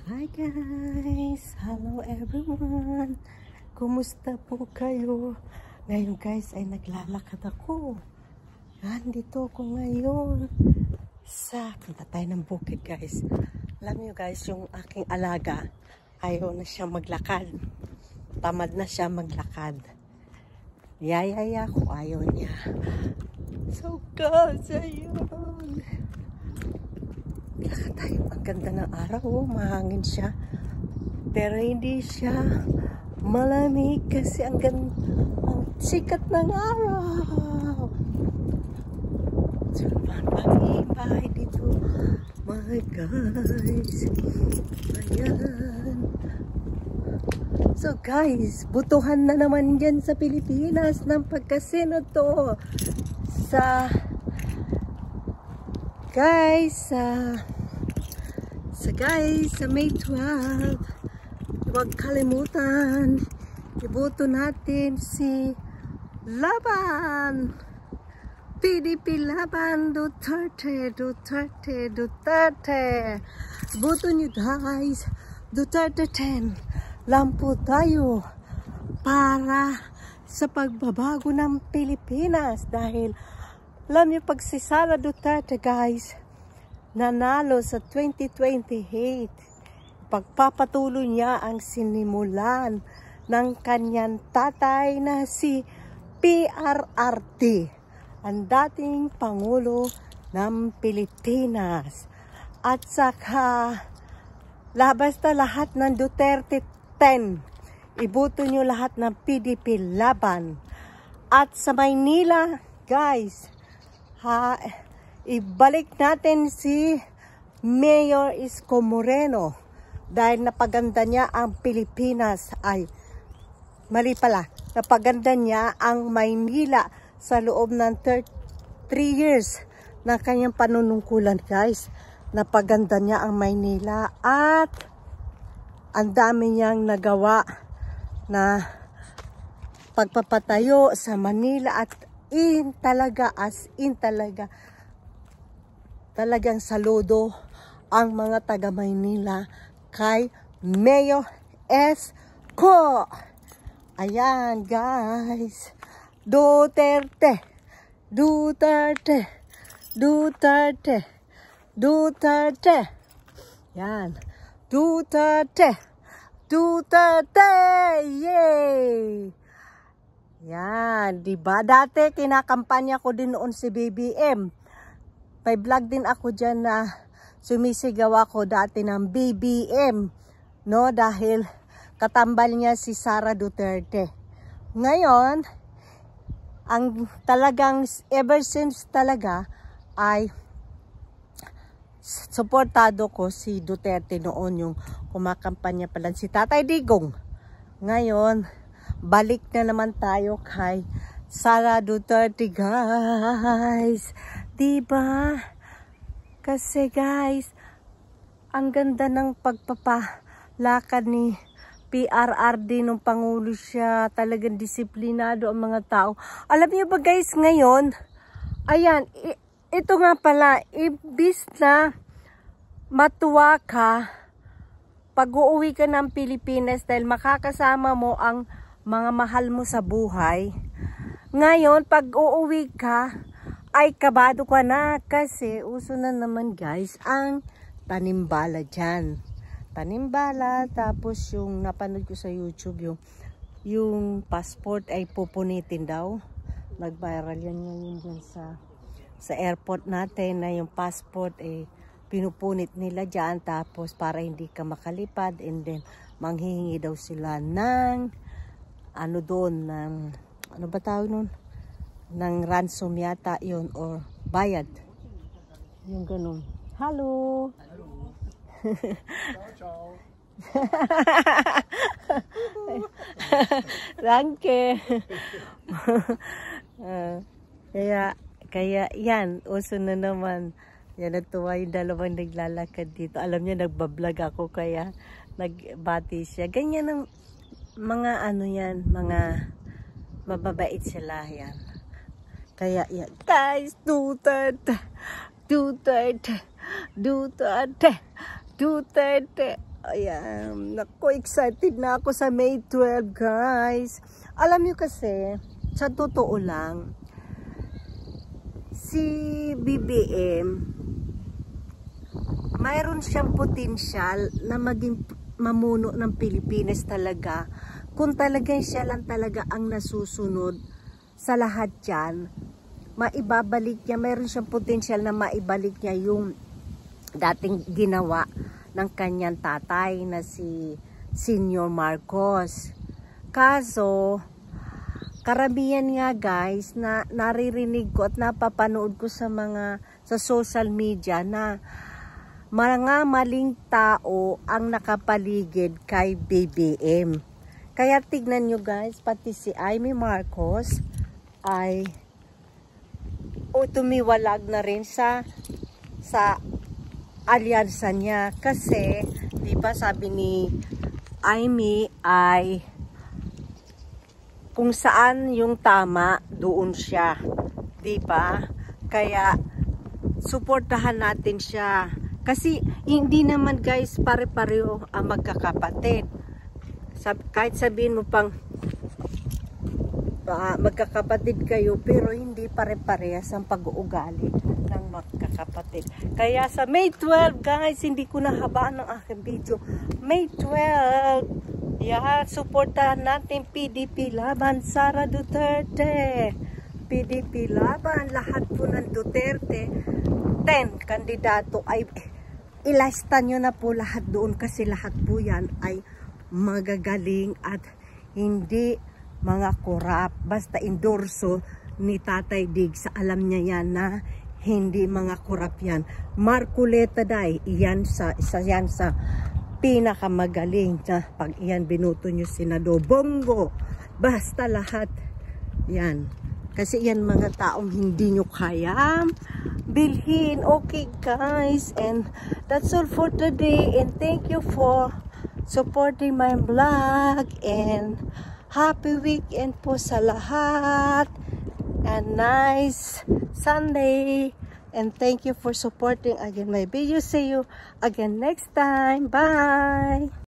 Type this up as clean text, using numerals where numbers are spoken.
Hi guys! Hello everyone! Kumusta po kayo? Ngayon guys ay naglalakad ako. Yan, dito ako ngayon punta tayo ng bukid guys. Alam niyo guys, yung aking alaga ayaw na siya maglakad. Tamad na siya maglakad. Yayaya ko, ayaw niya. So guys, ayun. Lakad tayo. Ang ganda ng araw. Oh, mahangin siya. Pero hindi siya malamig kasi ang sikat ng araw. So, bahay dito. My guys. Ayan. So guys, butuhan na naman dyan sa Pilipinas ng pagkasino to. Sa May 12, huwag kalimutan, iboto natin si Laban, PDP Laban Duterte. Boto nyo guys, Duterte 10. Lampo tayo para sa pagbabago ng Pilipinas dahil alam niyo, pag si Sara Duterte guys nanalo sa 2028, pagpapatuloy niya ang sinimulan ng kanyang tatay na si PRRD, ang dating Pangulo ng Pilipinas. At saka basta lahat ng Duterte 10, iboto nyo lahat ng PDP Laban. At sa Maynila guys, ibalik natin si Mayor Isko Moreno dahil napaganda niya ang Pilipinas, napaganda niya ang Maynila sa loob ng 3 years ng kanyang panunungkulan guys. Napaganda niya ang Maynila at ang dami niyang nagawa na pagpapatayo sa Manila at talagang saludo ang mga taga Maynila kay Mayor Isko. Ayan guys, Duterte. Yan, Duterte, yay! Yan, diba? Dati kinakampanya ko din noon si BBM. May vlog din ako dyan na sumisigaw ako dati ng BBM, no? Dahil katambal niya si Sara Duterte. Ngayon, ang talagang ever since talaga ay suportado ko si Duterte noon, yung kumakampanya pala si Tatay Digong. Ngayon, balik na naman tayo kay Sara Duterte guys. Diba? Kasi guys, ang ganda ng pagpapalakad ni PRRD nung Pangulo siya. Talagang disiplinado ang mga tao. Alam niyo ba guys, ngayon, ayan, ito nga pala, ibis na matuwa ka pag uuwi ka ng Pilipinas dahil makakasama mo ang mga mahal mo sa buhay. Ngayon, pag uuwi ka, ay kabado ka na kasi uso na naman guys ang tanimbala dyan. Tanimbala, tapos yung napanood ko sa YouTube, yung passport ay pupunitin daw. Nag-viral yan ngayon dyan sa airport natin na yung passport ay pinupunit nila dyan, tapos para hindi ka makalipad, and then manghihingi daw sila ng ano doon, ng ano ba tawag nun? Ng ransom yata yun, or bayad. Yung ganun. Hello! Hello! Ciao, ciao! Danke! Kaya yan, uso na naman. Yan, natuwa yung dalawang naglalakad dito. Alam niya, nagbablog ako kaya nagbati siya. Ganyan ang mga ano yan, mga mababait sila yan. Kaya yan, guys, Duterte. Ayan, naku, excited na ako sa May 12, guys. Alam niyo kasi, sa totoo lang, si BBM, mayroon siyang potensyal na maging mamuno ng Pilipinas talaga. Kung talagang siya lang talaga ang nasusunod sa lahat yan, maibabalik niya, mayroon siyang potensyal na maibalik niya yung dating ginawa ng kanyang tatay na si Senior Marcos. Kaso, karamihan nga guys na naririnig ko at napapanood ko sa social media na mga maling tao ang nakapaligid kay BBM. Kaya tignan nyo guys, pati si Amy Marcos ay tumiwalag na rin sa alyansa niya kasi di ba sabi ni Amy ay kung saan yung tama doon siya, di ba? Kaya suportahan natin siya kasi hindi naman guys pare-pareho ang magkakapatid. Kahit sabihin mo pang magkakapatid kayo pero hindi pare-parehas ang pag-uugali ng magkakapatid. Kaya sa May 12 guys, hindi ko nahabaan ng aking video. May 12, yeah, suportahan natin PDP laban Sara Duterte. PDP laban lahat po ng Duterte. 10 kandidato ay ilista nyo na po lahat doon kasi lahat po yan ay magagaling at hindi mga korap. Basta endorso ni Tatay Diggs, alam niya yan na hindi mga korap yan. Marcoleta day, yan sa pinakamagaling na pag iyan binuto nyo Senado. Bongo, basta lahat yan. Kasi yan mga taong hindi nyo kaya bilhin. Okay guys, and that's all for today, and thank you for supporting my vlog, and happy weekend po sa lahat, and nice Sunday, and thank you for supporting again my video. See you again next time. Bye!